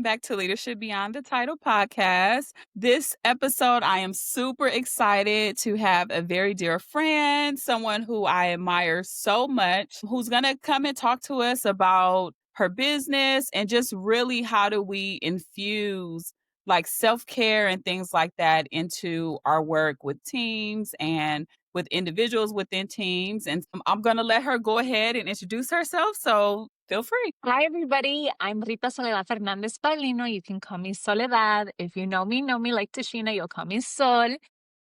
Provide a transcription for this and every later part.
Back to Leadership Beyond the Title podcast. This episode, I am super excited to have a very dear friend, someone who I admire so much, who's going to come and talk to us about her business and just really how do we infuse like self-care and things like that into our work with teams and with individuals within teams. And I'm going to let her go ahead and introduce herself. So feel free. Hi, everybody. I'm Rita Soledad Fernandez-Parlino. You can call me Soledad. If you know me like Tashina, you'll call me Sol.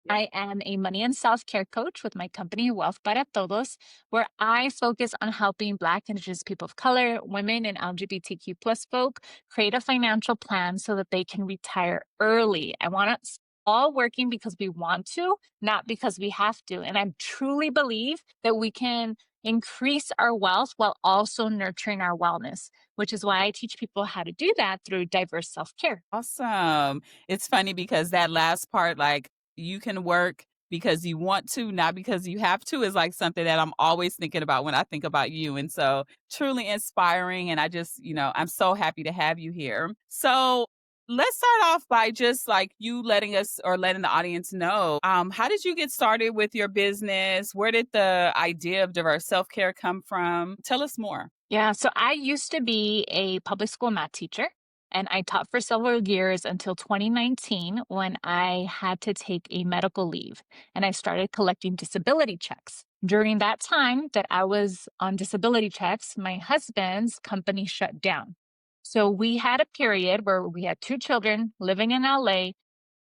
I am a money and self-care coach with my company, Wealth para Todos, where I focus on helping Black and Indigenous people of color, women, and LGBTQ plus folk create a financial plan so that they can retire early. I want us all working because we want to, not because we have to. And I truly believe that we can increase our wealth while also nurturing our wellness, which is why I teach people how to do that through diverse self-care. Awesome. It's funny because that last part, like you can work because you want to, not because you have to, is like something that I'm always thinking about when I think about you. And so truly inspiring. And I just, I'm so happy to have you here. So let's start off by just like you letting us or letting the audience know, how did you get started with your business? Where did the idea of diverse self-care come from? Tell us more. Yeah, so I used to be a public school math teacher, and I taught for several years until 2019 when I had to take a medical leave and I started collecting disability checks. During that time that I was on disability checks, my husband's company shut down. So we had a period where we had two children living in LA,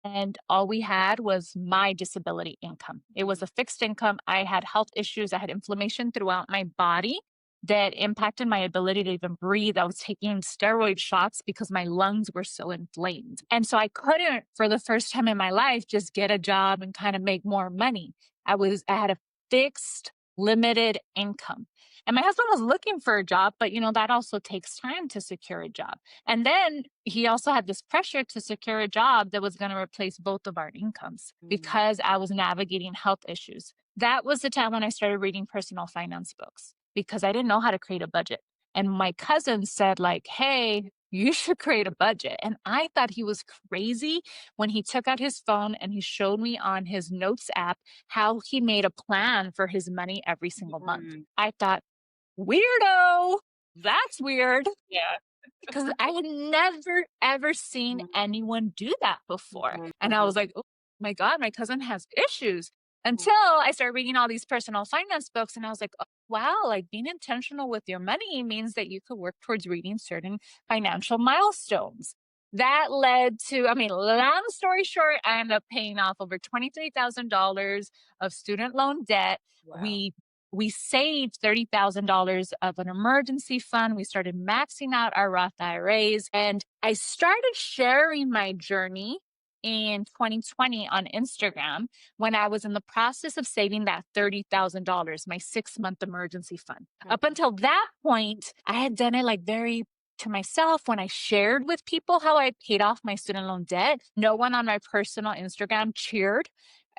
and all we had was my disability income. It was a fixed income. I had health issues. I had inflammation throughout my body that impacted my ability to even breathe. I was taking steroid shots because my lungs were so inflamed. And so I couldn't, for the first time in my life, just get a job and kind of make more money. I had a fixed, limited income. And my husband was looking for a job, but that also takes time to secure a job. And then he also had this pressure to secure a job that was going to replace both of our incomes because I was navigating health issues. That was the time when I started reading personal finance books because I didn't know how to create a budget. And my cousin said like, hey, you should create a budget. And I thought he was crazy when he took out his phone and he showed me on his notes app how he made a plan for his money every single month. I thought, weirdo, that's weird. Yeah. Because I had never, ever seen anyone do that before. And I was like, oh my God, my cousin has issues. Until I started reading all these personal finance books and I was like, oh, wow, like being intentional with your money means that you could work towards reading certain financial milestones. That led to, long story short, I ended up paying off over $23,000 of student loan debt. Wow. We saved $30,000 of an emergency fund. We started maxing out our Roth IRAs, and I started sharing my journey in 2020 on Instagram when I was in the process of saving that $30,000, my 6-month emergency fund. Up until that point, I had done it like very to myself when I shared with people how I paid off my student loan debt. No one on my personal Instagram cheered.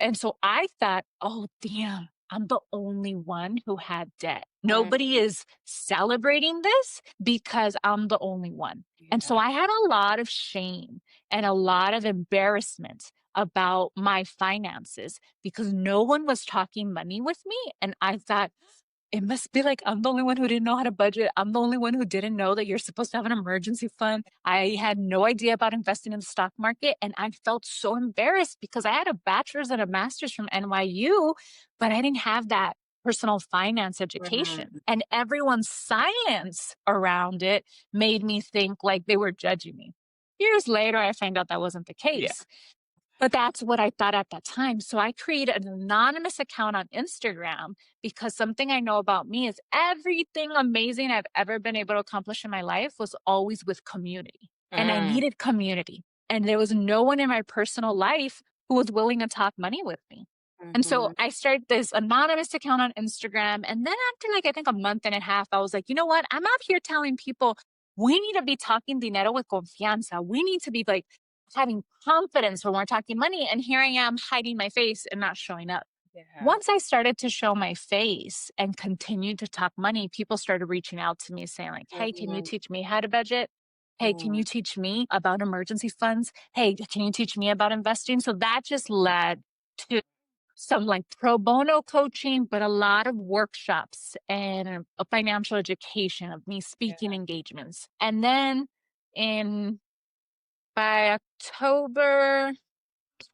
And so I thought, oh, damn, I'm the only one who had debt. Nobody is celebrating this because I'm the only one. And so I had a lot of shame and a lot of embarrassment about my finances because no one was talking money with me. And I thought, it must be like I'm the only one who didn't know how to budget. I'm the only one who didn't know that you're supposed to have an emergency fund. I had no idea about investing in the stock market. And I felt so embarrassed because I had a bachelor's and a master's from NYU, but I didn't have that personal finance education. And everyone's silence around it made me think like they were judging me. Years later, I found out that wasn't the case. Yeah. But that's what I thought at that time. So I created an anonymous account on Instagram because something I know about me is everything amazing I've ever been able to accomplish in my life was always with community. And I needed community. And there was no one in my personal life who was willing to talk money with me. And so I started this anonymous account on Instagram. And then after like, I think a month and a half, I was like, you know what? I'm out here telling people we need to be talking dinero with confianza. We need to be like having confidence when we're talking money. And here I am hiding my face and not showing up. Yeah. Once I started to show my face and continued to talk money, people started reaching out to me saying like, hey, can you teach me how to budget? Hey, can you teach me about emergency funds? Hey, can you teach me about investing? So that just led to some like pro bono coaching, but a lot of workshops and a financial education of me speaking engagements. And then in by October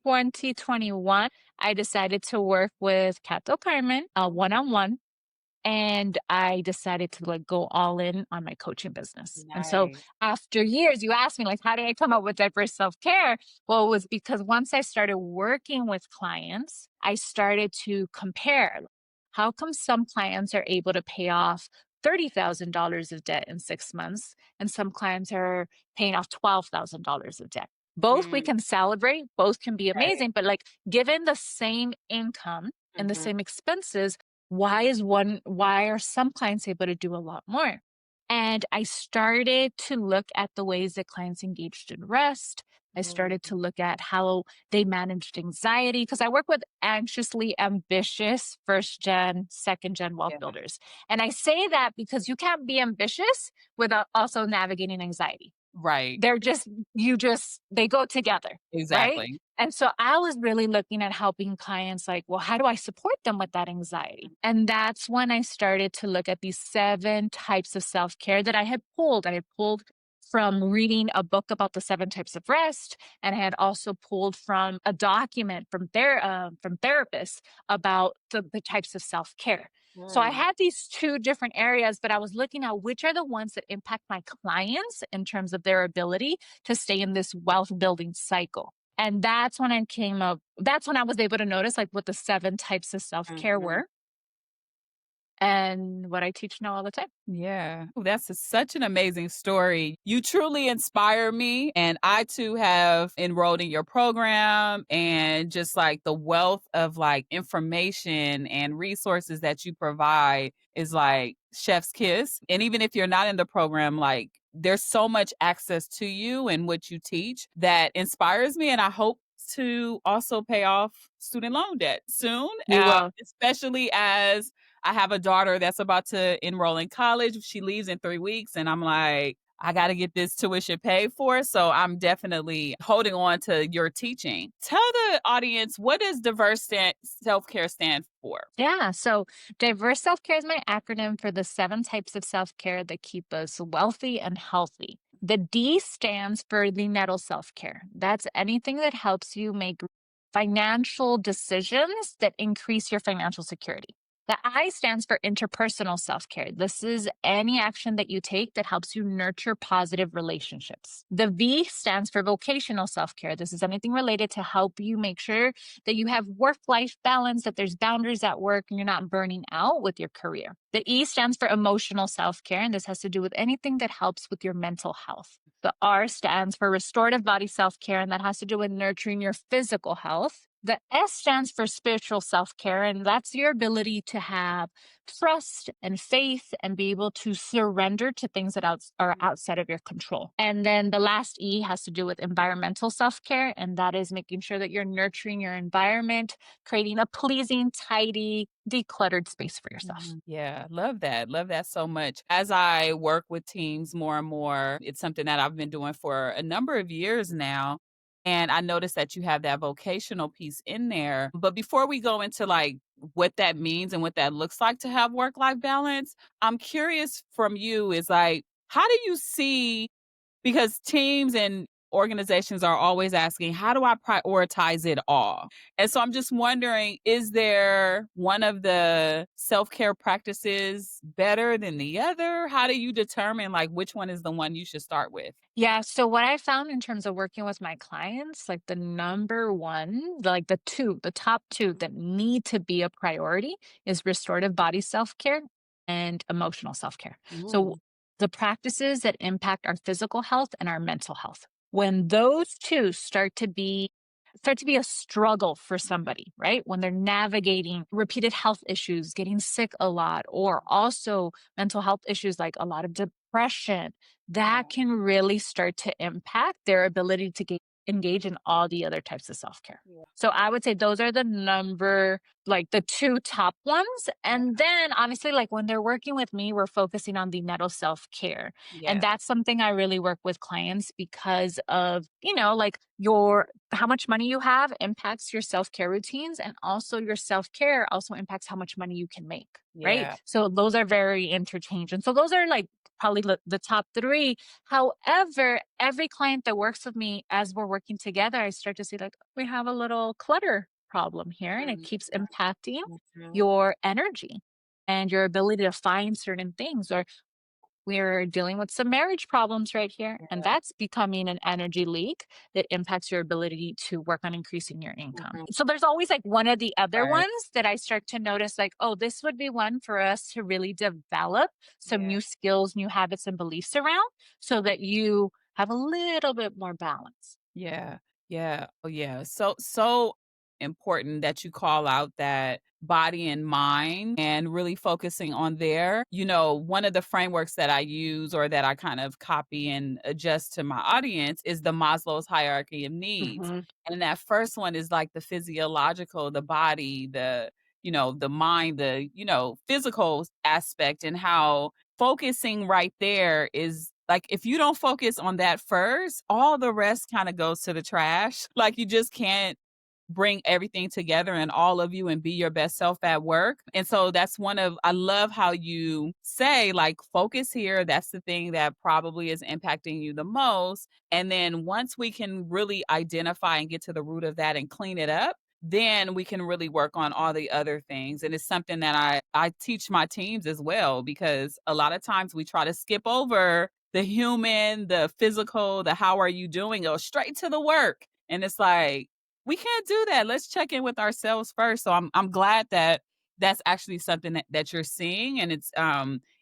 2021, I decided to work with Cato Carmen, one on one, and I decided to like go all in on my coaching business. And so Nice. after years, you asked me like, how did I come up with diverse self-care? Well, it was because once I started working with clients, I started to compare. How come some clients are able to pay off $30,000 of debt in 6 months and some clients are paying off $12,000 of debt? Both we Mm, can celebrate, both can be right. amazing, but like given the same income and the Mhm. same expenses, why are some clients able to do a lot more? And I started to look at the ways that clients engaged in rest. I Mm, started to look at how they managed anxiety because I work with anxiously ambitious first gen, second gen wealth yeah. builders. And I say that because you can't be ambitious without also navigating anxiety. Right. They're just they go together, right? Exactly. And so I was really looking at helping clients like, well, how do I support them with that anxiety? And that's when I started to look at these 7 types of self-care that I had pulled. I had pulled from reading a book about the 7 types of rest, and I had also pulled from a document from therapists about the types of self-care. So I Mm. had these 2 different areas, but I was looking at which are the ones that impact my clients in terms of their ability to stay in this wealth building cycle. And that's when I was able to notice like what the 7 types of self-care Mhm. were and what I teach now all the time. Yeah. Oh, such an amazing story. You truly inspire me. And I too have enrolled in your program, and just like the wealth of like information and resources that you provide is like chef's kiss. And even if you're not in the program, like there's so much access to you and what you teach that inspires me. And I hope to also pay off student loan debt soon, You will. especially as I have a daughter that's about to enroll in college. She leaves in 3 weeks, and I'm like, I got to get this tuition paid for. So I'm definitely holding on to your teaching. Tell the audience, what does self care stand for? Yeah. So diverse self care is my acronym for the 7 types of self care that keep us wealthy and healthy. The D stands for the nettle self care. That's anything that helps you make financial decisions that increase your financial security. The I stands for interpersonal self care. This is any action that you take that helps you nurture positive relationships. The V stands for vocational self care. This is anything related to help you make sure that you have work life balance, that there's boundaries at work, and you're not burning out with your career. The E stands for emotional self care, and this has to do with anything that helps with your mental health. The R stands for restorative body self care, and that has to do with nurturing your physical health. The S stands for spiritual self care, and that's your ability to have trust and faith and be able to surrender to things that are outside of your control. And then the last E has to do with environmental self care, and that is making sure that you're nurturing your environment, creating a pleasing, tidy, decluttered space for yourself. Mhm. Yeah, love that. Love that so much. As I work with teams more and more, it's something that I've been doing for a number of years now. And I noticed that you have that vocational piece in there. But before we go into like what that means and what that looks like to have work life balance, I'm curious from you is like, how do you see, because teams and organizations are always asking, how do I prioritize it all? And so I'm just wondering, is there one of the self-care practices better than the other? How do you determine like which one is the one you should start with? Yeah. So what I found in terms of working with my clients, like the number one, like the top two that need to be a priority is restorative body self-care and emotional self-care. So Mm, the practices that impact our physical health and our mental health. When those two start to be a struggle for somebody, right? When they're navigating repeated health issues, getting sick a lot, or also mental health issues like a lot of depression, yeah. that can really start to impact their ability to gain engage in all the other types of self-care. Yeah. So I would say those are the number like the 2 top ones, Yeah. and then obviously, like, when they're working with me, we're focusing on the nettle self-care, and Yeah. that's something I really work with clients because of, like, your how much money you have impacts your self-care routines, and also your self-care also impacts how much money you can make, right? Yeah. So those are very interchanged, and so those are, like, probably the top 3. However, every client that works with me, as we're working together, I start to see, like, we have a little clutter problem here, and it Mhm. keeps impacting Mhm. your energy and your ability to find certain things. Or we're dealing with some marriage problems right here, and Yeah. that's becoming an energy leak that impacts your ability to work on increasing your income. Mhm. So there's always like one of the other Right. ones that I start to notice, like, oh, this would be one for us to really develop some Yeah. new skills, new habits, and beliefs around so that you have a little bit more balance. Yeah. Yeah. Oh, yeah. So important that you call out that body and mind and really focusing on there. One of the frameworks that I use or that I kind of copy and adjust to my audience is the Maslow's hierarchy of needs. Mhm. And that first one is like the physiological, the body, the mind, physical aspect, and how focusing right there is like if you don't focus on that first, all the rest kind of goes to the trash. Like you just can't bring everything together and all of you and be your best self at work. And so that's I love how you say, like, focus here. That's the thing that probably is impacting you the most. And then once we can really identify and get to the root of that and clean it up, then we can really work on all the other things. And it's something that I teach my teams as well, because a lot of times we try to skip over the human, the physical, the how are you doing, go straight to the work. And it's like, we can't do that. Let's check in with ourselves first. So I'm glad that that's actually something that you're seeing, and it's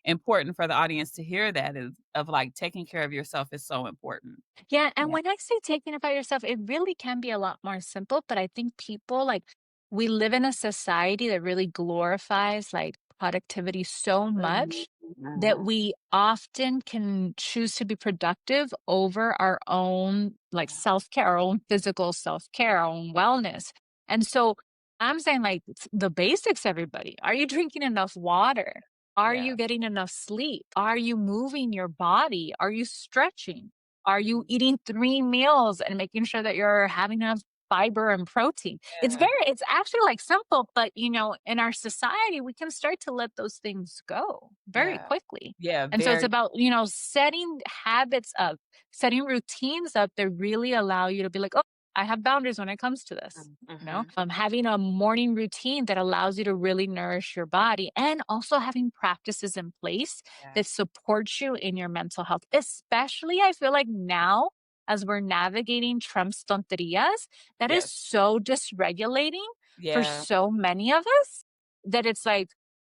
important for the audience to hear that is of like taking care of yourself is so important. Yeah, and Yeah. when I say taking it by yourself, it really can be a lot more simple, but I think people like we live in a society that really glorifies like productivity so Mhm, much that mhm. we often can choose to be productive over our own like self-care, our own physical self-care, our own wellness. And so I'm saying like the basics, everybody. Are you drinking enough water? Are Yeah. you getting enough sleep? Are you moving your body? Are you stretching? Are you Mhm. eating 3 meals and making sure that you're having enough fiber and protein? Yeah. It's actually, like, simple, but, in our society, we can start to let those things go very Yeah. quickly. Yeah, And so it's very. about, setting habits up, setting routines up that really allow you to be like, "Oh, I have boundaries when it comes to this." Mhm. Having a morning routine that allows you to really nourish your body and also having practices in place Yeah. that supports you in your mental health. Especially, I feel like now, as we're navigating Trump's tonterias, that is Yes. so dysregulating for Yeah. so many of us that it's like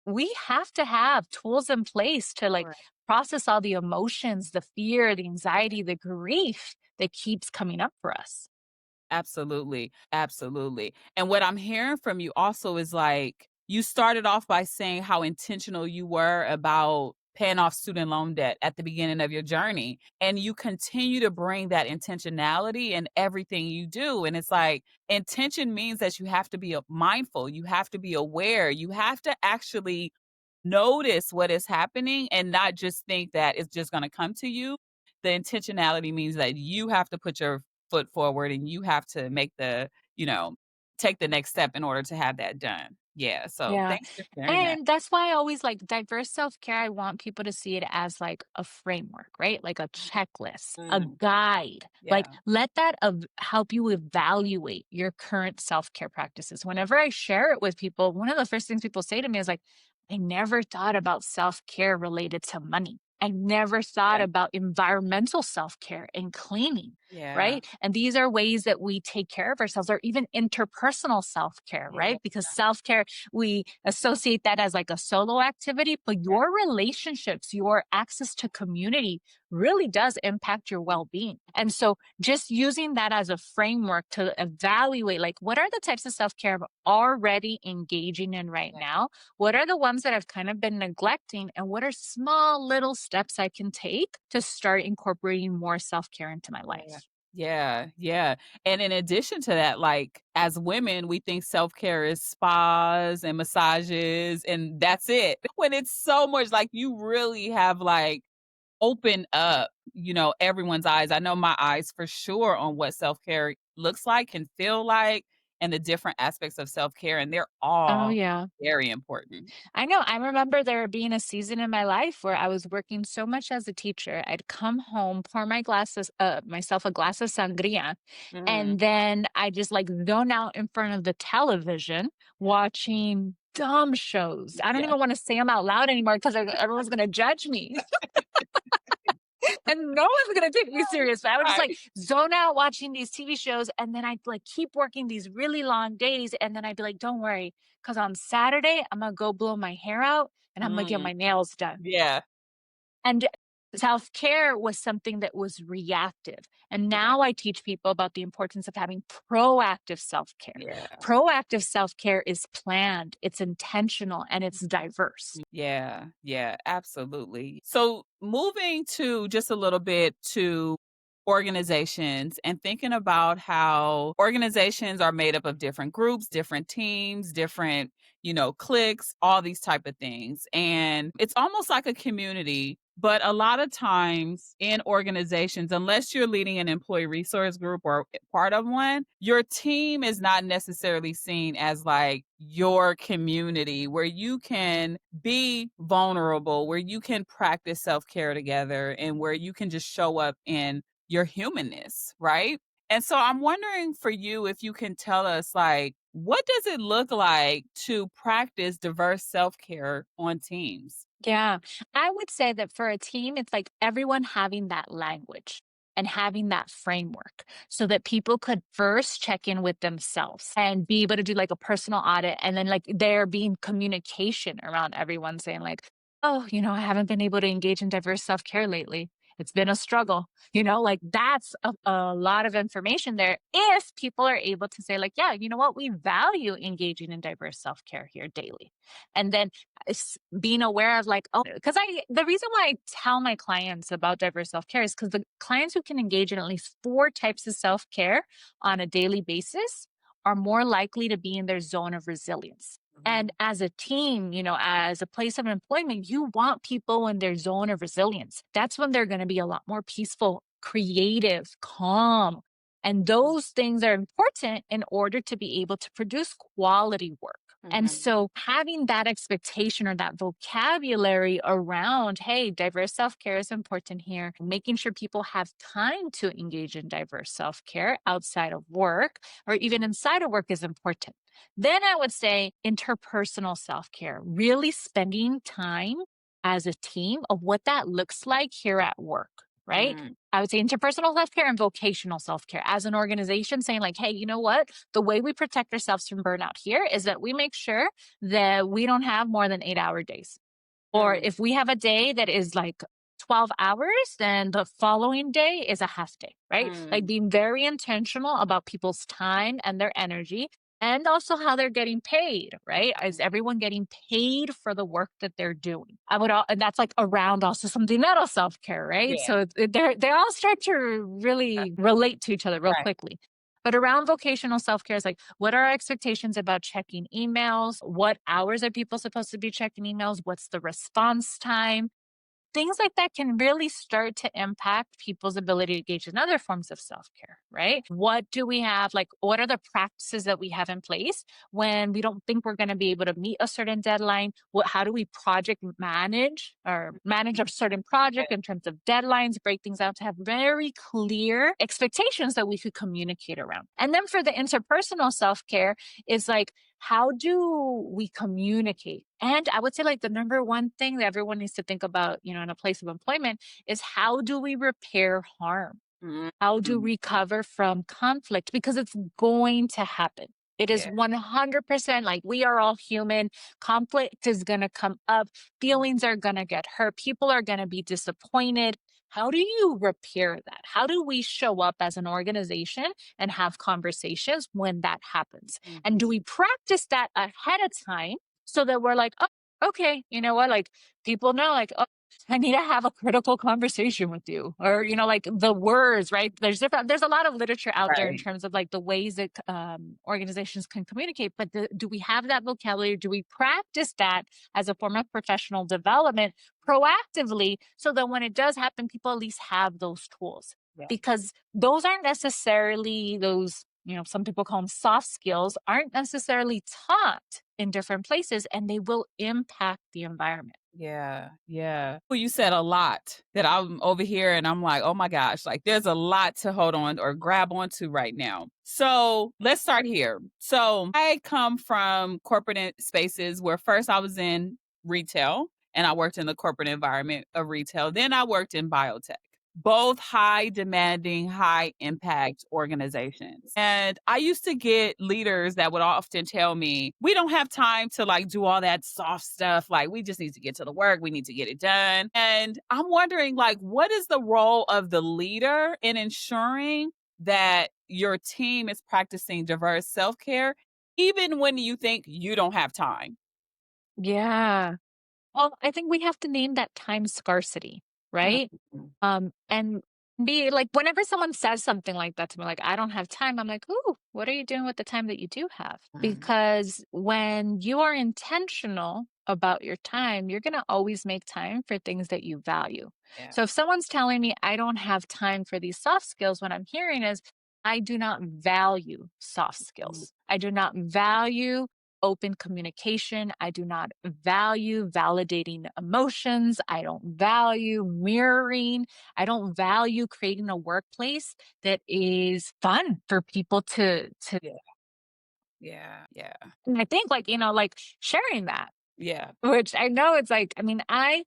we have to have tools in place to like Right. process all the emotions, the fear, the anxiety, the grief that keeps coming up for us. Absolutely, absolutely. And what I'm hearing from you also is like, you started off by saying how intentional you were about paying off student loan debt at the beginning of your journey. And you continue to bring that intentionality in everything you do. And it's like, intention means that you have to be mindful, you have to be aware, you have to actually notice what is happening and not just think that it's just going to come to you. The intentionality means that you have to put your foot forward and you have to you know, take the next step in order to have that done. Yeah. So Yeah. thanks for sharing that. And that's why I always like diverse self care. I want people to see it as like a framework, right? Like a checklist, a Mm, guide. Like yeah. let that help you evaluate your current self care practices. Whenever I share it with people, one of the first things people say to me is like, I never thought about self care related to money. I never thought Yeah. about environmental self care and cleaning, Yeah. right? And these are ways that we take care of ourselves, or even interpersonal self care, Yeah. right? Because self care, we associate that as like a solo activity, but your relationships, your access to community really does impact your well being. And so just using that as a framework to evaluate like what are the types of self care I'm already engaging in right Yeah. now? What are the ones that I've kind of been neglecting? And what are small little steps I can take to start incorporating more self care into my Yeah. life? Yeah, yeah. And in addition to that, like as women, we think self-care is spas and massages and that's it. When it's so much like you really have like opened up, everyone's eyes. I know my eyes for sure on what self-care looks like, can feel like, and the different aspects of self-care, and they're Oh, all yeah. very important. I know. I remember there being a season in my life where I was working so much as a teacher. I'd come home, pour myself a glass of sangria, Mhm. and then I just like zone out in front of the television watching dumb shows. I don't Yeah. even want to say them out loud anymore because everyone's going to judge me and no one's going to take me serious. But I would just like Right. zone out watching these TV shows, and then I'd like keep working these really long days. And then I'd be like, don't worry, because on Saturday, I'm going to go blow my hair out and I'm going to get Mm. my nails done. Yeah. And self care was something that was reactive. And Yeah. now I teach people about the importance of having proactive self care. Yeah. Proactive self care is planned, it's intentional, and it's diverse. Yeah, yeah, absolutely. So, moving to just a little bit to organizations and thinking about how organizations are made up of different groups, different teams, different, cliques, all these type of things. And it's almost like a community, but a lot of times in organizations, unless you're leading an employee resource group or part of one, your team is not necessarily seen as like your community where you can be vulnerable, where you can practice self care together, and where you can just show up in your humanness, right? And so I'm wondering for you if you can tell us, like, what does it look like to practice diverse self care on teams? Yeah. I would say that for a team, it's like everyone having that language and having that framework so that people could first check in with themselves and be able to do like a personal audit. And then, like, there being communication around everyone saying, like, oh, I haven't been able to engage in diverse self care lately. It's been a struggle. Like that's a lot of information there. If people are able to say, like, yeah, you know what, we value engaging in diverse self care here daily. And then being aware of like, oh, because the reason why I tell my clients about diverse self-care is because the clients who can engage in at least four types of self-care on a daily basis are more likely to be in their zone of resilience. And Mhm. as a team, as a place of employment, you want people in their zone of resilience. That's when they're going to be a lot more peaceful, creative, calm. And those things are important in order to be able to produce quality work. And Mhm. so having that expectation or that vocabulary around, hey, diverse self care is important here, making sure people have time to engage in diverse self care outside of work or even inside of work is important. Then I would say interpersonal self care, really spending time as a team of what that looks like here at work, right? Mhm. I would say interpersonal self care and vocational self care as an organization saying, like, hey, you know what? The way we protect ourselves from burnout here is that we make sure that we don't have more than 8-hour days. Or Mm. if we have a day that is like 12 hours, then the following day is a half day, right? Like Mm. being very intentional about people's time and their energy and also how they're getting paid, right? Is everyone getting paid for the work that they're doing? And that's like around also something else self care, right? Yeah. So they all start to really relate to each other real Right. quickly. But around vocational self care is like, what are our expectations about checking emails? What hours are people supposed to be checking emails? What's the response time? Things like that can really start to impact people's ability to engage in other forms of self care, right? What do we have? Like, what are the practices that we have in place when we don't think we're going to be able to meet a certain deadline? How do we project manage or manage a certain project in terms of deadlines, break things out to have very clear expectations that we could communicate around? And then for the interpersonal self care, is like, how do we communicate? And I would say, like, the number one thing that everyone needs to think about, in a place of employment is how do we repair harm? Mhm. How to recover from conflict because it's going to happen. It is Yeah. 100% like we are all human. Conflict is going to come up. Feelings are going to get hurt. People are going to be disappointed. How do you repair that? How do we show up as an organization and have conversations when that happens? And Mhm. do we practice that ahead of time so that we're like, oh, okay, you know what? Like people know, like, oh, I need to have a critical conversation with you. Or, like the words, right? There's a lot of literature out there in Right. terms of like the ways that organizations can communicate, but do we have that vocabulary? Do we practice that as a form of professional development proactively so that when it does happen, people at least have those tools? Yeah. Because those aren't necessarily those, some people call them soft skills, aren't necessarily taught in different places, and they will impact the environment. Yeah, yeah. Well, you said a lot that I'm over here and I'm like, oh my gosh, like there's a lot to hold on or grab onto right now. So let's start here. So I come from spaces where first I was in retail and I worked in the corporate environment of retail. Then I worked in biotech, both high demanding, high impact organizations. And I used to get leaders that would often tell me, we don't have time to like do all that soft stuff. Like, we just need to get to the work. We need to get it done. And I'm wondering, like, what is the role of the leader in ensuring that your team is practicing diverse self care, even when you think you don't have time? Yeah. Well, I think we have to name that time scarcity, right? Mhm. And be like, whenever someone says something like that to me, like, I don't have time, I'm like, ooh, what are you doing with the time that you do have? Mhm. Because when you are intentional about your time, you're going to always make time for things that you value. Yeah. So if someone's telling me I don't have time for these soft skills, what I'm hearing is I do not value soft Mhm. skills. I do not value open communication. I do not value validating emotions. I don't value mirroring. I don't value creating a workplace that is fun for people to Yeah. Yeah. Yeah. and I think like, like sharing that, Yeah. which I know it's like, I mean, I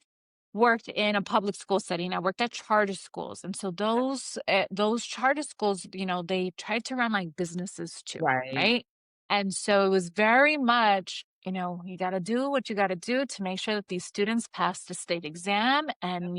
worked in a public school setting. I worked at charter schools, and so those charter schools, they tried to run like businesses too, Right. right? And so it was very much, you got to do what you got to do to make sure that these students pass the state exam, and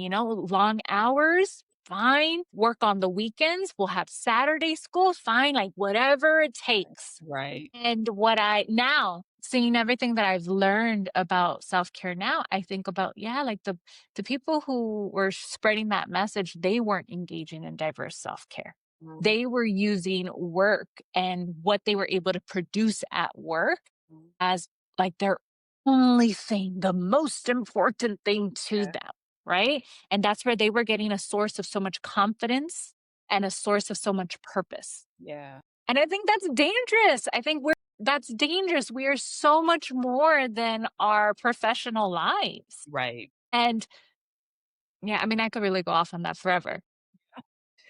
long hours. Fine, work on the weekends. We'll have Saturday school. Fine, like whatever it takes. Right. And what I now seeing everything that I've learned about self-care now, I think about, yeah, like the people who were spreading that message, they weren't engaging in diverse self-care. Mhm. They were using work and what they were able to produce at work Mhm. as like their only thing, the most important thing to Yeah. them, right? And that's where they were getting a source of so much confidence and a source of so much purpose. Yeah. And I think that's dangerous. I think that's dangerous. We are so much more than our professional lives. Right. And yeah, I mean, I could really go off on that forever.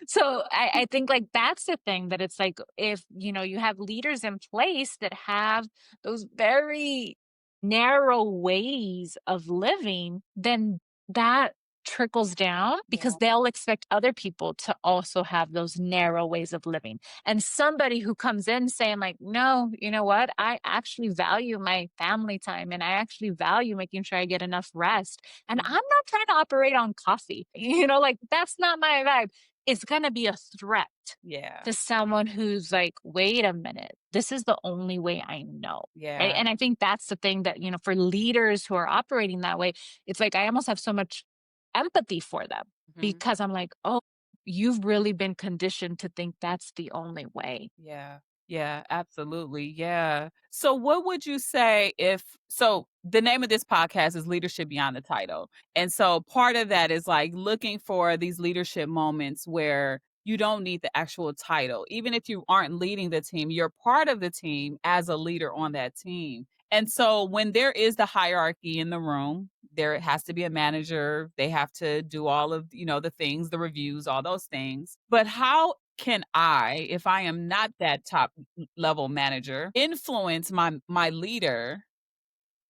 So I think like that's the thing that it's like if you have leaders in place that have those very narrow ways of living, then that trickles down Yeah. because they'll expect other people to also have those narrow ways of living. And somebody who comes in saying like, no, you know what? I actually value my family time and I actually value making sure I get enough rest. And I'm Mhm. not trying to operate on coffee. Like that's not my vibe. It's gonna be a threat Yeah. to someone who's like, "Wait a minute, this is the only way I know." Right? Yeah. And I think that's the thing that, for leaders who are operating that way, it's like I almost have so much empathy for them Mhm. because I'm like, "Oh, you've really been conditioned to think that's the only way." Yeah. Yeah, absolutely. Yeah. So what would you say the name of this podcast is Leadership Beyond the Title. And so part of that is like looking for these leadership moments where you don't need the actual title. Even if you aren't leading the team, you're part of the team as a leader on that team. And so when there is the hierarchy in the room, there has to be a manager. They have to do all of, the things, the reviews, all those things. But how can I, if I am not that top level manager, influence my leader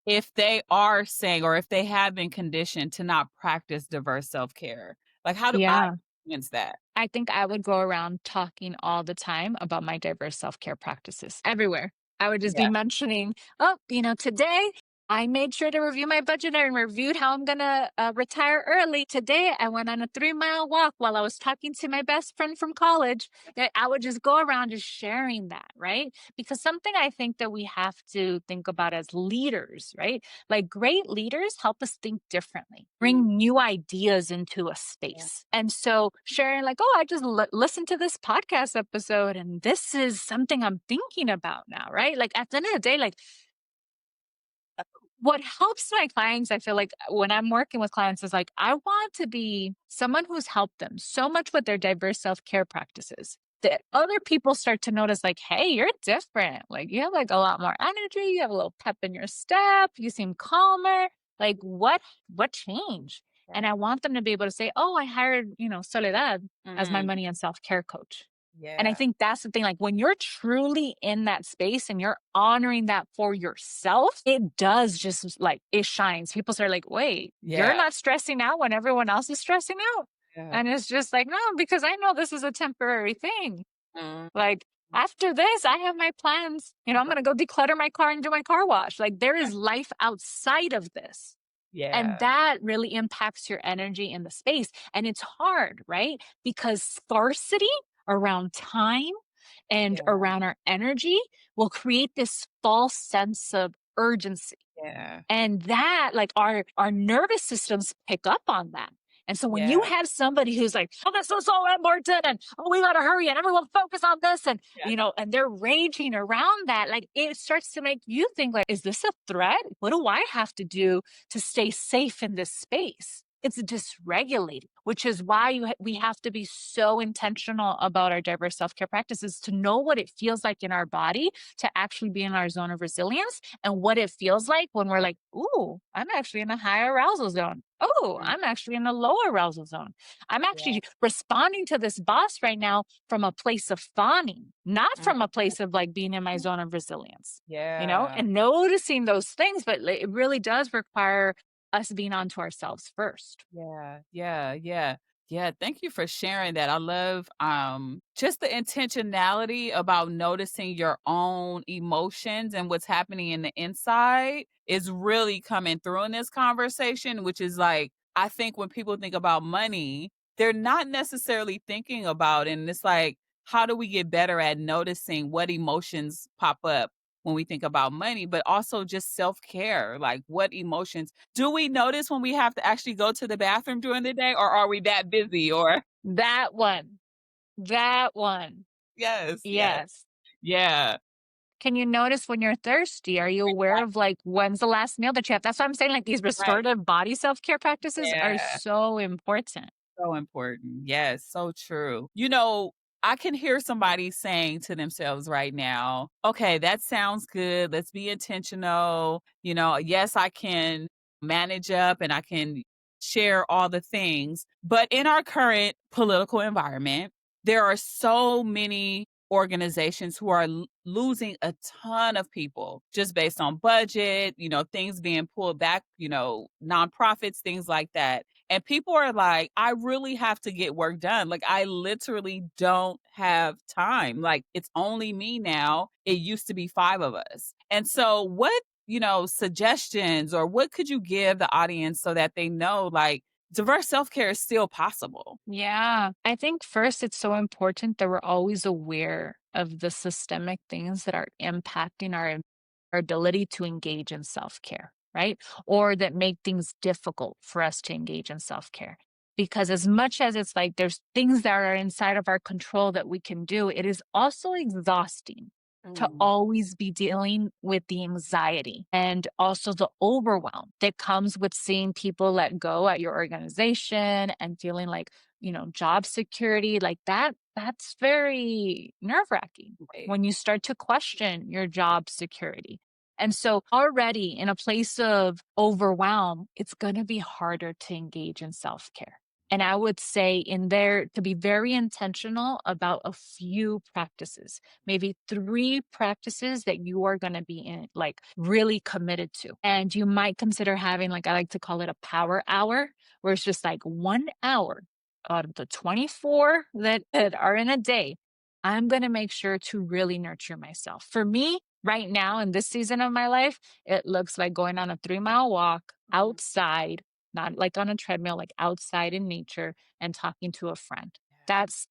if they are saying or if they have been conditioned to not practice diverse self-care? Like, how do I Yeah. influence that? I think I would go around talking all the time about my diverse self-care practices everywhere. I would just be Yeah. mentioning, "Oh, today I made sure to review my budget and reviewed how I'm gonna retire early. Today, I went on a 3 mile walk while I was talking to my best friend from college. That I would just go around just sharing that, right? Because something I think that we have to think about as leaders, right? Like great leaders help us think differently, Mm, bring new ideas into a yeah. space. And so sharing, like, oh, I just listened to this podcast episode and this is something I'm thinking about now, right? Like at the end of the day, like what helps my clients, I feel like when I'm working with clients is like, I want to be someone who's helped them so much with their diverse self care practices that other people start to notice, like, hey, you're different. Like, you have like a lot more energy. You have a little pep in your step. You seem calmer. Like, what changed? And Yeah. I want them to be able to say, oh, I hired, Soledad as my Mhm. money and self care coach. And I Yeah. think that's the thing. Like when you're truly in that space and you're honoring that for yourself, it does just like it shines. People start like, wait, you're Yeah. not stressing out when everyone else is stressing out. Yeah. And it's just like, no, because I know this is a temporary thing. Mhm. Like after this, I have my plans. I'm going to go declutter my car and do my car wash. Like there is life outside of this. And Yeah. that really impacts your energy in the space. And it's hard, right? Because scarcity around time and Yeah. around our energy will create this false sense of urgency. Yeah. And that, like our nervous systems pick up on that. And so when you Yeah. have somebody who's like, oh, this is so important, and oh, we gotta hurry, and everyone focus on this, and Yeah. and they're raging around that, like it starts to make you think, like, is this a threat? What do I have to do to stay safe in this space? It's dysregulated, which is why we have to be so intentional about our diverse self care practices to know what it feels like in our body to actually be in our zone of resilience and what it feels like when we're like, ooh, I'm actually in a high arousal zone. Oh, Mm, I'm actually in a low arousal zone. I'm yeah. actually responding to this boss right now from a place of fawning, not from a Mhm. place of like being in my zone of resilience, Yeah. and noticing those things. But it really does require us being onto ourselves first. Yeah, yeah, yeah. Yeah, thank you for sharing that. I love just the intentionality about noticing your own emotions and what's happening in the inside is really coming through in this conversation, which is like I think when people think about money, they're not necessarily thinking about and it's like how do we get better at noticing what emotions pop up when we think about money, but also just self-care, like what emotions do we notice when we have to actually go to the bathroom during the day, or are we that busy? Or That one, that one. yes, yes, Yes. yeah, Can you notice when you're thirsty? Are you aware of like when's the last meal that you have? That's why I'm saying like these right, restorative body self care practices are yeah. so important. So important. Yes, so true. I can hear somebody saying to themselves right now, okay, that sounds good. Let's be intentional. Yes, I can manage up and I can share all the things. But in our current political environment, there are so many organizations who are losing a ton of people just based on budget, things being pulled back, nonprofits, things like that. And people are like, I really have to get work done. Like, I literally don't have time. Like, it's only me now. It used to be five of us. And so, what, suggestions or what could you give the audience so that they know, like, diverse self care is still possible? Yeah. I think first it's so important that we're always aware of the systemic things that are impacting our ability to engage in self-care, right? Or that make things difficult for us to engage in self-care. Because as much as it's like there's things that are inside of our control that we can do, it is also exhausting to Mm, always be dealing with the anxiety and also the overwhelm that comes with seeing people let go at your organization and feeling like, job security like that's very nerve-wracking right. when you start to question your job security. And so already in a place of overwhelm, it's going to be harder to engage in self-care. And I would say in there to be very intentional about a few practices, maybe three practices that you are going to be in, like really committed to. And you might consider having, like, I like to call it a power hour, where it's just like 1 hour out of the 24 that are in a day. I'm going to make sure to really nurture myself. For me, Right now, in this season of my life, it looks like going on a 3-mile walk Mhm. outside, not like on a treadmill, like outside in nature and talking to a friend. That's,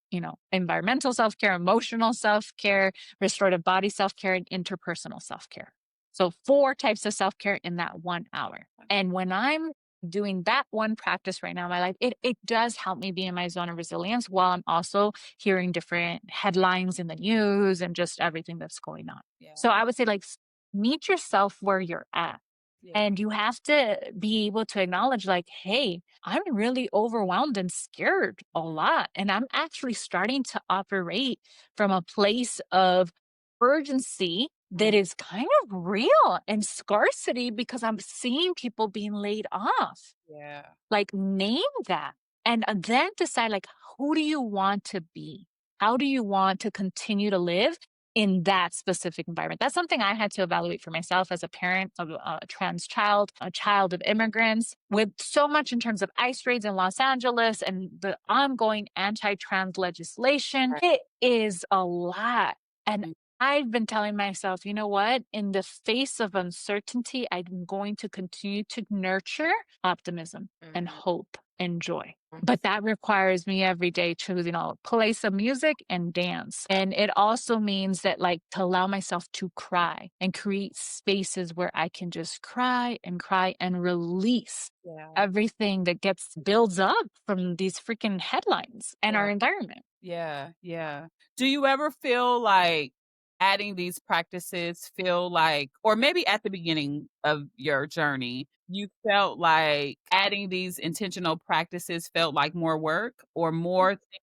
environmental self-care, emotional self-care, restorative body self-care, and interpersonal self-care. So 4 types of self-care in that 1 hour. And when I'm doing that one practice right now in my life, it does help me be in my zone of resilience while I'm also hearing different headlines in the news and just everything that's going on. Yeah. So I would say, like, meet yourself where you're at. Yeah. And you have to be able to acknowledge, like, hey, I'm really overwhelmed and scared a lot. And I'm actually starting to operate from a place of urgency that Mhm. is kind of real and scarcity because I'm seeing people being laid off. Yeah. Like, name that and then decide, like, who do you want to be? How do you want to continue to live in that specific environment? That's something I had to evaluate for myself as a parent of a trans child, a child of immigrants, with so much in terms of ICE raids in Los Angeles and the ongoing anti-trans legislation. Right. It is a lot. And Mm. I've been telling myself, you know what? In the face of uncertainty, I'm going to continue to nurture optimism and Mhm. hope and joy. But that requires me every day to, play some music and dance. And it also means that, like, to allow myself to cry and create spaces where I can just cry and release Yeah. everything that gets builds up from these freaking headlines and Yeah. our environment. Yeah. Yeah. Do you ever feel like adding these practices feel like, or maybe at the beginning of your journey, you felt like adding these intentional practices felt like more work or more things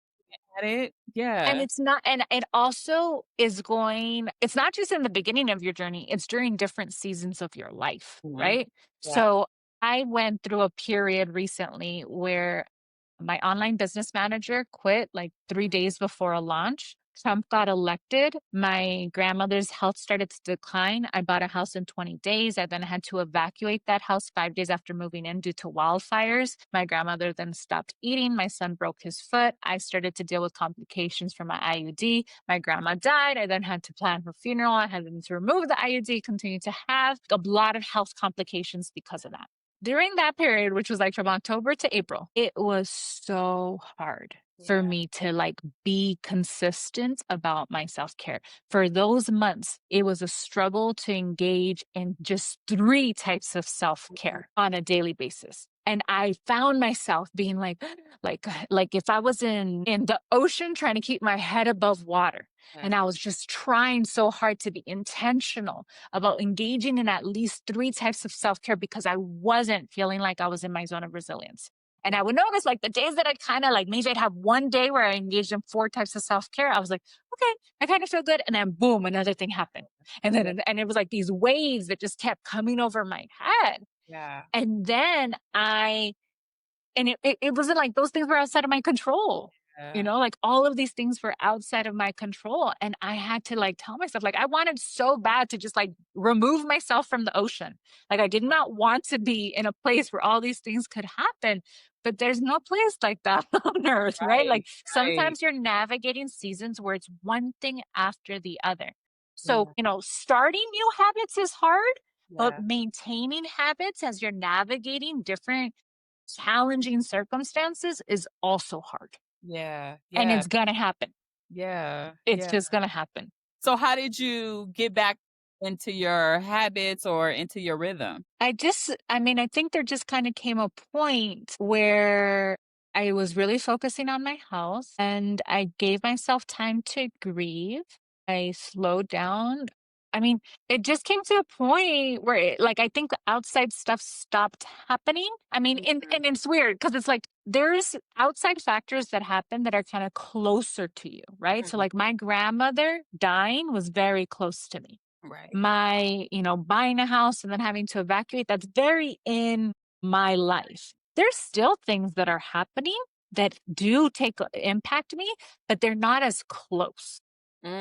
at it? And Yeah. it's not, and it also is going, it's not just in the beginning of your journey, it's during different seasons of your life, Mhm. right? Yeah. So I went through a period recently where my online business manager quit like 3 days before a launch. Trump got elected. My grandmother's health started to decline. I bought a house in 20 days. I then had to evacuate that house 5 days after moving in due to wildfires. My grandmother then stopped eating. My son broke his foot. I started to deal with complications from my IUD. My grandma died. I then had to plan her funeral. I had to remove the IUD, continue to have a lot of health complications because of that. During that period, which was like from October to April, it was so hard for Yeah. me to, like, be consistent about my self-care. For those months, it was a struggle to engage in just 3 types of Mhm. self-care on a daily basis. And I found myself being like if I was in the ocean trying to keep my head above water, Yeah. and I was just trying so hard to be intentional about engaging in at least 3 types of self-care because I wasn't feeling like I was in my zone of resilience. And I would notice, like, the days that I kind of, like, maybe I'd have one day where I engaged in 4 types of self-care. I was like, okay, I kind of feel good. And then boom, another thing happened. And Yeah. then and it was like these waves that just kept coming over my head. Yeah. And then it wasn't like those things were outside of my control. Yeah. Like, all of these things were outside of my control. And I had to, like, tell myself, like, I wanted so bad to just, like, remove myself from the ocean. Like, I did not want to be in a place where all these things could happen. But there's no place like that on earth, right? Right. Like, Right. sometimes you're navigating seasons where it's one thing after the other. So, Yeah. starting new habits is hard, but Yeah. maintaining habits as you're navigating different challenging circumstances is also hard. Yeah. And Yeah. it's gonna happen. Yeah. It's Yeah. just gonna happen. So how did you get back into your habits or into your rhythm? I think there just kind of came a point where I was really focusing on my health and I gave myself time to grieve. I slowed down. I mean, it just came to a point where, like, I think the outside stuff stopped happening. I mean, Mhm. and it's weird because it's like there's outside factors that happen that are kind of closer to you, right? So, Mhm. like, my grandmother dying was very close to me. Right. My, buying a house and then having to evacuate, that's very in my life. There's still things that are happening that do impact me, but they're not as close,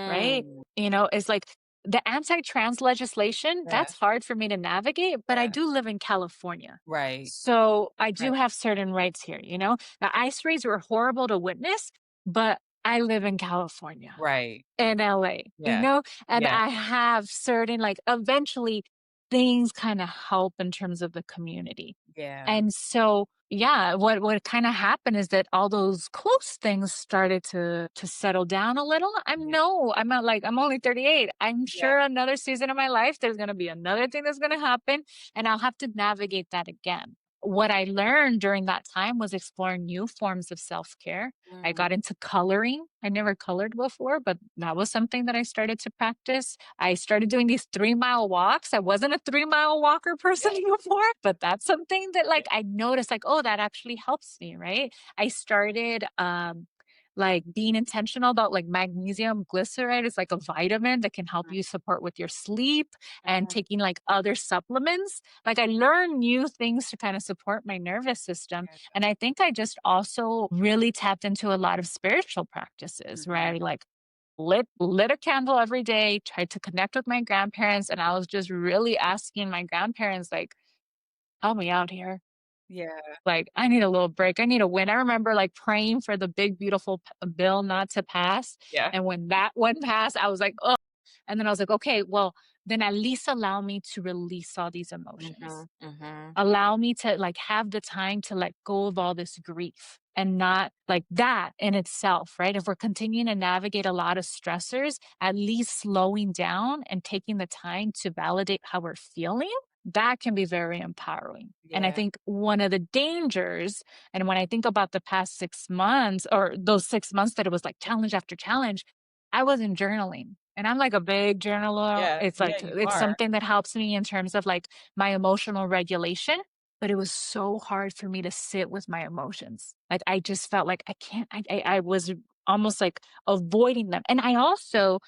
right? Mm. It's like the anti-trans legislation, Yeah. that's hard for me to navigate, but I Yeah. do live in California. Right. So I do Right. have certain rights here. The ICE raids were horrible to witness, but I live in California. Right. In LA, you Yeah. know? And Yeah. I have certain like, eventually things kinda help in terms of the community. Yeah. And so, yeah, what kinda happened is that all those close things started to settle down a little. Yeah. I'm not like, I'm only 38. I'm Yeah. sure another season of my life, there's gonna be another thing that's gonna happen, and I'll have to navigate that again. What I learned during that time was exploring new forms of self-care. I Mm. got into coloring. I never colored before, but that was something that I started to practice. I started doing these 3-mile walks. I wasn't a 3-mile walker person Yeah. before, but that's something that Yeah. like I noticed like, oh, that actually helps me, right? I started like being intentional about like magnesium glyceride is like a vitamin that can help you support with your sleep, and Mhm. taking like other supplements. Like I learned new things to kind of support my nervous system. Yeah. And I think I just also really tapped into a lot of spiritual practices, Mhm. right? Like lit a candle every day, tried to connect with my grandparents, and I was just really asking my grandparents, like, help me out here. Yeah. Like, I need a little break. I need a win. I remember like praying for the big, beautiful bill not to pass. Yeah. And when that one passed, I was like, oh, and then I was like, okay, well, then at least allow me to release all these emotions. Mhm. Mhm. Allow me to like have the time to let go of all this grief, and not like that in itself, right? If we're continuing to navigate a lot of stressors, at least slowing down and taking the time to validate how we're feeling, that can be very empowering. And I Yeah. think one of the dangers, and when I think about the past 6 months, or those 6 months that it was like challenge after challenge, I wasn't journaling. And I'm like a big journaler. Yeah. It's Yeah, like, you it's are. something that helps me in terms of like my emotional regulation, but it was so hard for me to sit with my emotions. Like I just felt like I can't, I was almost like avoiding them. And I also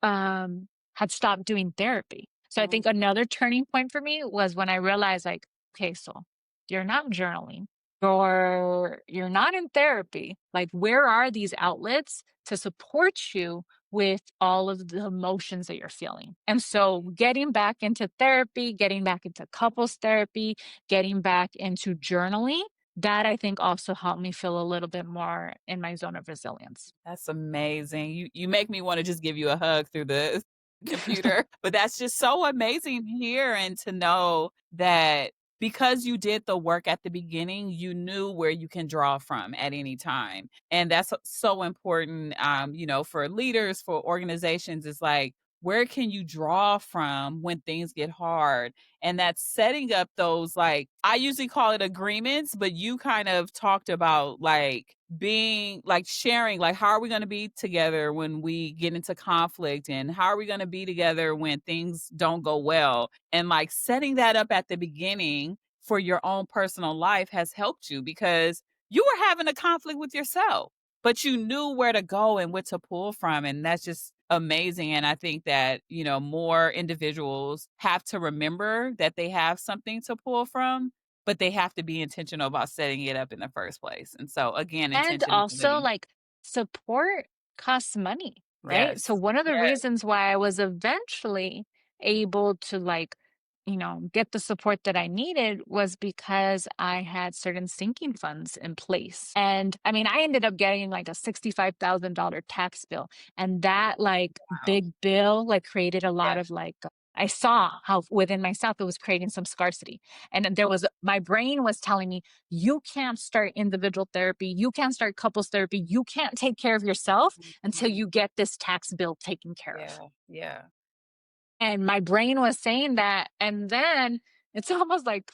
had stopped doing therapy. So I Mhm. think another turning point for me was when I realized like, okay, so you're not journaling, or you're not in therapy. Like, where are these outlets to support you with all of the emotions that you're feeling? And so getting back into therapy, getting back into couples therapy, getting back into journaling, that I think also helped me feel a little bit more in my zone of resilience. That's amazing. You make me wanna just give you a hug through the computer, but that's just so amazing to hear and to know that because you did the work at the beginning, you knew where you can draw from at any time, and that's so important, for leaders, for organizations, is like, where can you draw from when things get hard? And that's setting up those, like, I usually call it agreements, but you kind of talked about, like, being like sharing, like, how are we going to be together when we get into conflict, and how are we going to be together when things don't go well, and like setting that up at the beginning for your own personal life has helped you because you were having a conflict with yourself, but you knew where to go and what to pull from, and that's just amazing. And I think that more individuals have to remember that they have something to pull from, but they have to be intentional about setting it up in the first place. And so again, And also, intentionality. like, support costs money, right? So Yes. one of the Yes. reasons why I was eventually able to like, get the support that I needed was because I had certain sinking funds in place. And I mean, I ended up getting like a $65,000 tax bill. And that like Wow. big bill like created a lot Yeah. of like I saw how within myself it was creating some scarcity. And then there was my brain was telling me, you can't start individual therapy. You can't start couples therapy. You can't take care of yourself until Mhm. you get this tax bill taken care of. Yeah. Yeah. And my brain was saying that. And then it's almost like,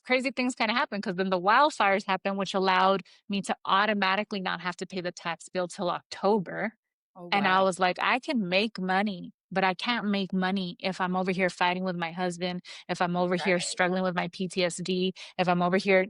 crazy things kind of happen because then the wildfires happened, which allowed me to automatically not have to pay the tax bill till October. Oh, And I wow. was like, I can make money, but I can't make money if I'm over here fighting with my husband, if I'm over here Right. struggling with my PTSD, if I'm over here,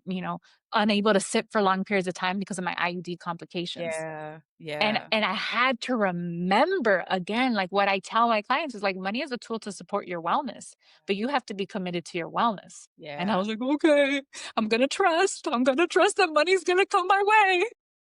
unable to sit for long periods of time because of my IUD complications. Yeah. And Yeah. and I had to remember again, like what I tell my clients is like money is a tool to support your wellness, but you have to be committed to your wellness. And I Yeah. was like, okay, I'm gonna trust. I'm gonna trust that money's gonna come my way.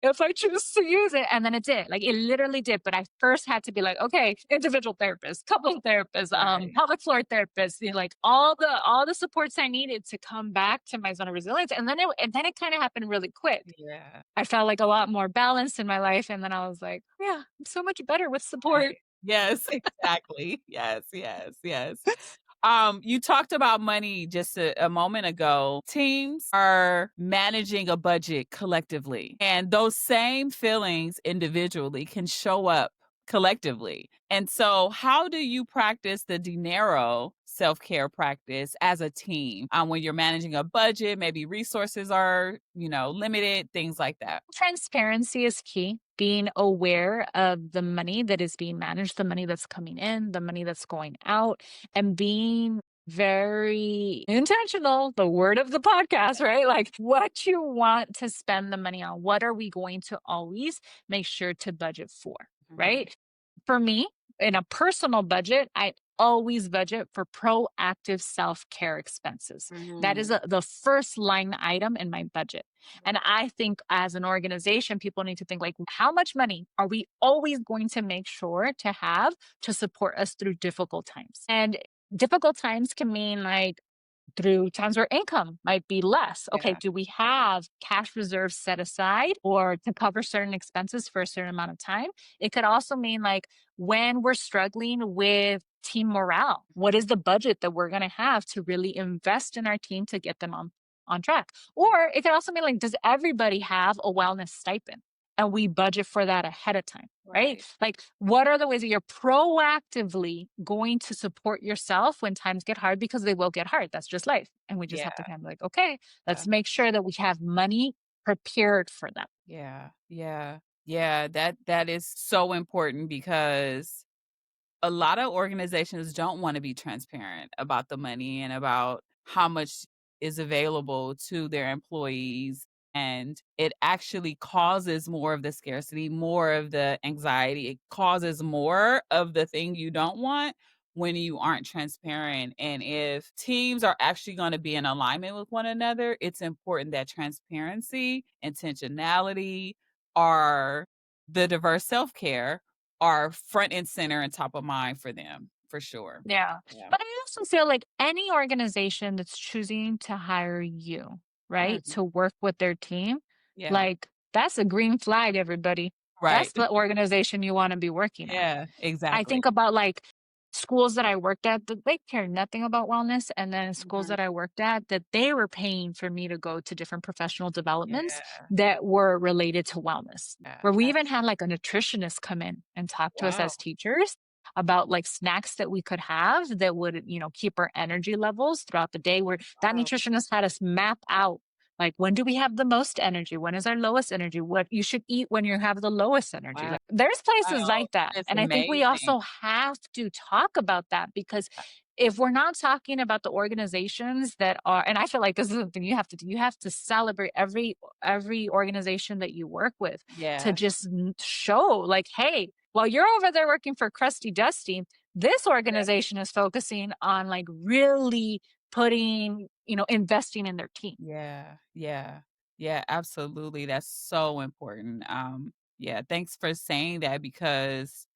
if I choose to use it. And then it did. Like it literally did. But I first had to be like, okay, individual therapist, couple therapist, Right. pelvic floor therapist, like all the supports I needed to come back to my zone of resilience. And then it kind of happened really quick. Yeah. I felt like a lot more balanced in my life. And then I was like, yeah, I'm so much better with support. Right. Yes, exactly. Yes, yes, yes. You talked about money just a moment ago. Teams are managing a budget collectively, and those same feelings individually can show up collectively. And so, how do you practice the dinero self care practice as a team when you're managing a budget? Maybe resources are, limited, things like that. Transparency is key. Being aware of the money that is being managed, the money that's coming in, the money that's going out, and being very intentional, the word of the podcast, right? Like what you want to spend the money on. What are we going to always make sure to budget for, Mhm, right? For me, in a personal budget, I always budget for proactive self care expenses. That is mhm. the first line item in my budget. And I think as an organization, people need to think like, how much money are we always going to make sure to have to support us through difficult times? And difficult times can mean like through times where income might be less. Okay, Yeah. do we have cash reserves set aside or to cover certain expenses for a certain amount of time? It could also mean like when we're struggling with team morale, what is the budget that we're going to have to really invest in our team to get them on track? Or it could also mean like, does everybody have a wellness stipend? And we budget for that ahead of time, right? Right. Like, what are the ways that you're proactively going to support yourself when times get hard? Because they will get hard. That's just life. And we just Yeah. have to kind of like, okay, Yeah. let's make sure that we have money prepared for them. Yeah. Yeah. Yeah. That is so important because a lot of organizations don't want to be transparent about the money and about how much is available to their employees. And it actually causes more of the scarcity, more of the anxiety. It causes more of the thing you don't want when you aren't transparent. And if teams are actually going to be in alignment with one another, it's important that transparency, intentionality are the diverse self care are front and center and top of mind for them, for sure. Yeah. Yeah. But I also feel like any organization that's choosing to hire you, right, Mhm. to work with their team, Yeah. like that's a green flag, everybody. That's Right. the organization you want to be working at. Yeah, I exactly. think about like schools that I worked at that they care nothing about wellness, and then schools Mhm. that I worked at that they were paying for me to go to different professional developments Yeah, that were related to wellness. yeah, Where we even had absolutely. like a nutritionist come in and talk to us Wow. as teachers about like snacks that we could have that would, keep our energy levels throughout the day. Where that Wow. nutritionist had us map out like, when do we have the most energy? When is our lowest energy? What you should eat when you have the lowest energy? Wow, Like, there's places wow, like that. that is And I think we amazing. also have to talk about that because if we're not talking about the organizations that are, and I feel like this is something you have to do, you have to celebrate every organization that you work with to Yeah, just show like, hey, while you're over there working for Crusty Dusty, this yeah, organization is focusing on like really putting, investing in their team. yeah, yeah, yeah, absolutely, that's so important, yeah, thanks for saying that because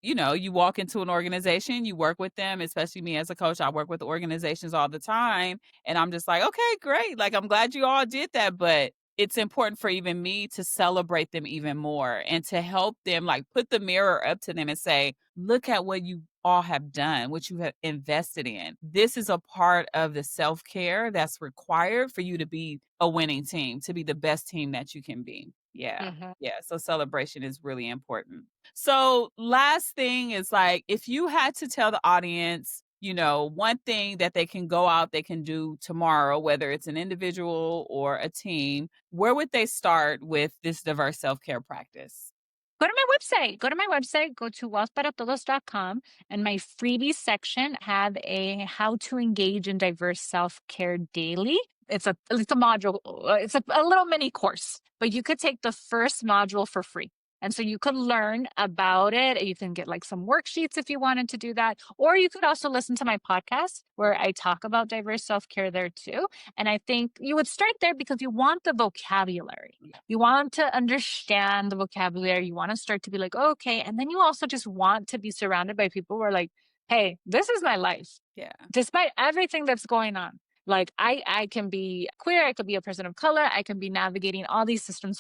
you walk into an organization, you work with them, especially me as a coach, I work with organizations all the time. And I'm just like, okay, great. Like, I'm glad you all did that. But it's important for even me to celebrate them even more and to help them, like, put the mirror up to them and say, look at what you all have done, what you have invested in. This is a part of the self care that's required for you to be a winning team, to be the best team that you can be. Yeah. Mhm. Yeah. So celebration is really important. So, last thing is like if you had to tell the audience, one thing that they can go out, they can do tomorrow, whether it's an individual or a team, where would they start with this diverse self care practice? Go to my website. Go to my website. Go to wealthparatodos.com. And my freebies section have a how to engage in diverse self-care daily. It's a module. It's a little mini course, but you could take the first module for free. And so you could learn about it. You can get like some worksheets if you wanted to do that. Or you could also listen to my podcast where I talk about diverse self care there too. And I think you would start there because you want the vocabulary. You want to understand the vocabulary. You want to start to be like, oh, okay. And then you also just want to be surrounded by people who are like, hey, this is my life. Yeah. Despite everything that's going on. Like I can be queer, I could be a person of color, I can be navigating all these systemic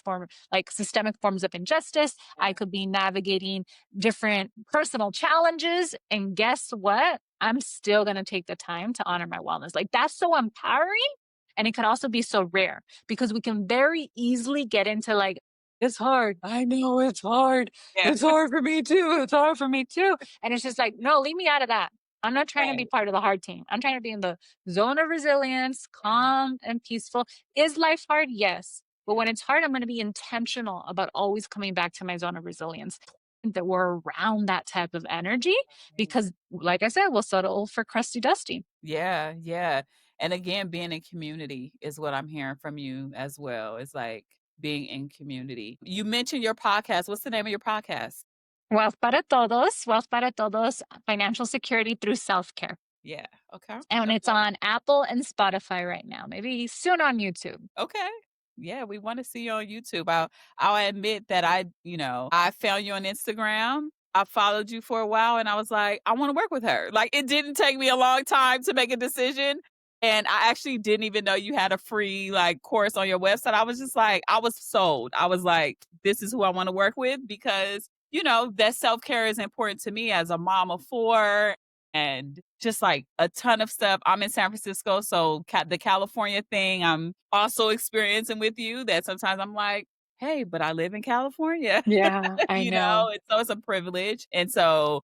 forms of injustice. I could be navigating different personal challenges. And guess what? I'm still gonna take the time to honor my wellness. Like that's so empowering. And it can also be so rare because we can very easily get into like, it's hard. I know it's hard. Yeah. It's hard for me too. It's hard for me too. And it's just like, no, leave me out of that. I'm not trying to be Right. part of the hard team. I'm trying to be in the zone of resilience, calm and peaceful. Is life hard? Yes. But when it's hard, I'm going to be intentional about always coming back to my zone of resilience. That we're around that type of energy because, like I said, we'll settle for crusty dusty. Yeah, yeah. And again, being in community is what I'm hearing from you as well. It's like being in community. You mentioned your podcast. What's the name of your podcast? Wealth para todos, financial security through self care. Yeah. Okay. And it's Okay. on Apple and Spotify right now, maybe soon on YouTube. Okay. Yeah, we want to see you on YouTube. I'll admit that I found you on Instagram. I followed you for a while and I was like, I want to work with her. Like it didn't take me a long time to make a decision. And I actually didn't even know you had a free like course on your website. I was just like, I was sold. I was like, this is who I want to work with because, that self-care is important to me as a mom of four and just like a ton of stuff. I'm in San Francisco, so the California thing I'm also experiencing with you that sometimes I'm like, hey, but I live in California, Yeah, I know. and so it's a privilege. And so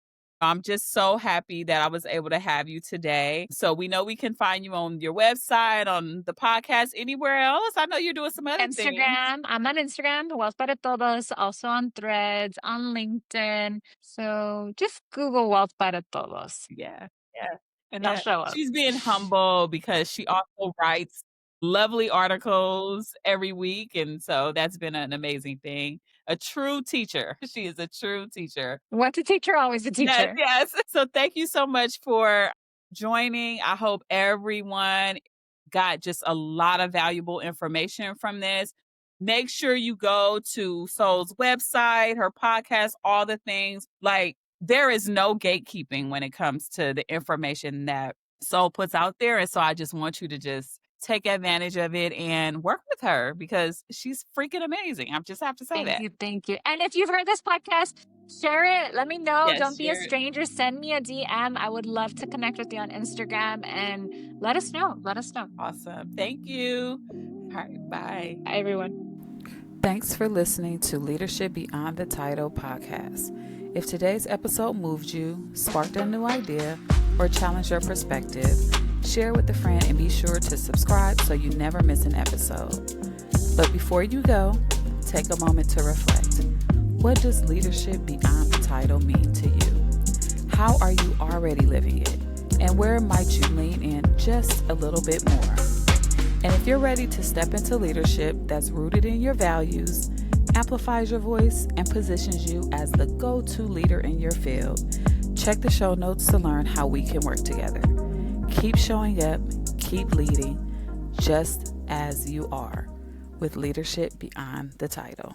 I'm just so happy that I was able to have you today. So we know we can find you on your website, on the podcast, anywhere else. I know you're doing some other things. Instagram. I'm on Instagram, Wealth para Todos, also on Threads, on LinkedIn. So just Google Wealth para Todos Yeah. Yeah. and I'll Yeah. show up. She's being humble because she also writes lovely articles every week. And so that's been an amazing thing. A true teacher. She is a true teacher. Once a teacher, always a Yes, teacher. yes. So thank you so much for joining. I hope everyone got just a lot of valuable information from this. Make sure you go to Soul's website, her podcast, all the things. Like there is no gatekeeping when it comes to the information that Soul puts out there. And so I just want you to just take advantage of it and work with her because she's freaking amazing. I just have to say Thank that. you. Thank you. And if you've heard this podcast, share it. Let me know. Yes, Don't be a share it. stranger. Send me a DM. I would love to connect with you on Instagram and let us know. Let us know. Awesome. Thank you. All right. Bye. Bye, everyone. Thanks for listening to Leadership Beyond the Title podcast. If today's episode moved you, sparked a new idea, or challenged your perspective, share with a friend and be sure to subscribe so you never miss an episode. But before you go, take a moment to reflect. What does leadership beyond the title mean to you? How are you already living it? And where might you lean in just a little bit more? And if you're ready to step into leadership that's rooted in your values, amplifies your voice, and positions you as the go-to leader in your field, check the show notes to learn how we can work together. Keep showing up, keep leading, just as you are, with Leadership Beyond the Title.